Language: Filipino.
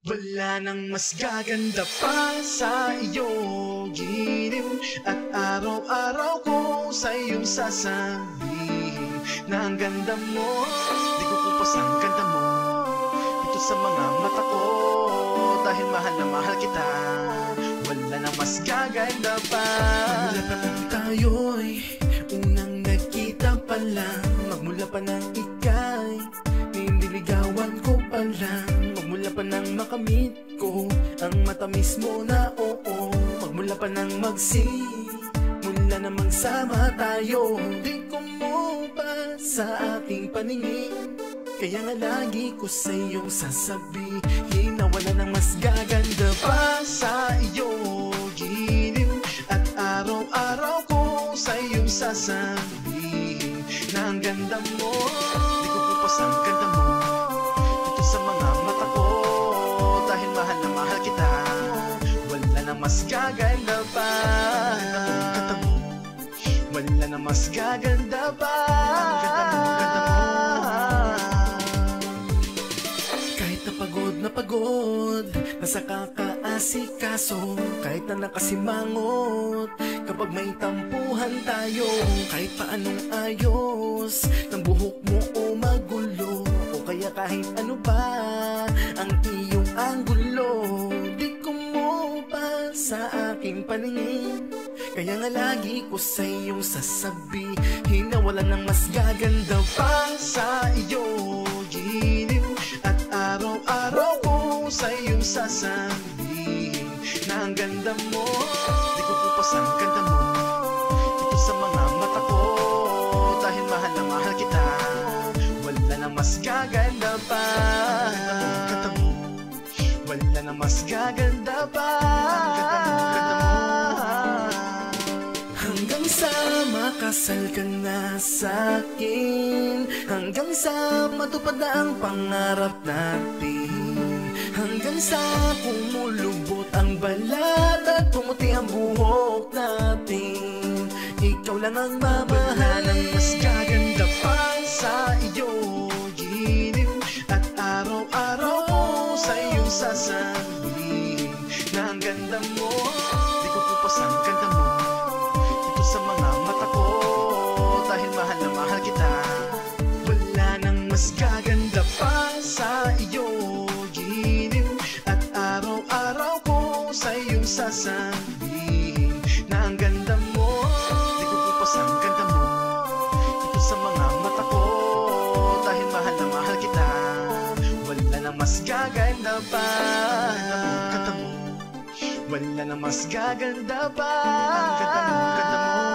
Wala nang mas gaganda pa sa iyo, giliw. At araw-araw ko sa iyong sasabihin na ang ganda mo, di ko kupas ang ganda mo dito sa mga mata ko. Dahil mahal na mahal kita, wala nang mas gaganda pa. Magmula pa lang tayo'y unang nagkita pa lang. Magmula pa ng ika'y nililigawan ko pa lang. Magmula pa nang makamit ko ang matamis mo na oo. Magmula pa nang mula na magsama tayo. Di ko mo pa sa aking paningin, kaya nga lagi ko sa iyong sasabihin na wala nang mas gaganda pa sa iyo, giliw. At araw-araw ko sa iyong sasabihin na ang ganda mo, di ko kupas ang ganda mo dito sa mga mata ko. Dahil mahal na mahal kita, wala na mas gaganda pa. Wala na mas gaganda pa. Ganda mo. Kahit na pagod nasa kakaasikaso, kahit na nakasimangot kapag may tampuhan tayo, kahit paanong ayos ng buhok mo o magulo, o kaya kahit ano ba ang iyong anggulo, di ko mo pa sa aking paningin, kaya nga lagi ko sa iyong sasabihin na wala nang mas gaganda pa sa iyo, giliw. At araw-araw ko sa iyong sasabihin na ang ganda mo, di ko kupas ang ganda mo dito sa mga mata ko. Dahil mahal na mahal kita, wala nang mas gaganda pa. Ganda mo, wala nang mas gaganda pa. Ganda mo. Hanggang sa makasal ka na sa'kin, hanggang sa matupad na ang pangarap natin, hanggang sa kumulubot ang balat at pumuti ang buhok natin, ikaw lang ang mamahalin. Wala nang mas gaganda pa sa iyo, giliw. At araw-araw ko sa iyong sasabihin na ang ganda mo, di ko kupas ang ganda mo sa mga mata ko. Dahil mahal na mahal kita, wala nang mas gaganda pa sa iyo, giliw. At araw-araw ko sa iyong sasabihin na ang ganda mo, di ko kupas ang ganda mo dito sa mga mata ko. Dahil mahal na mahal kita, wala nang mas gaganda pa. Ganda mo, wala nang mas gaganda pa. Ganda mo.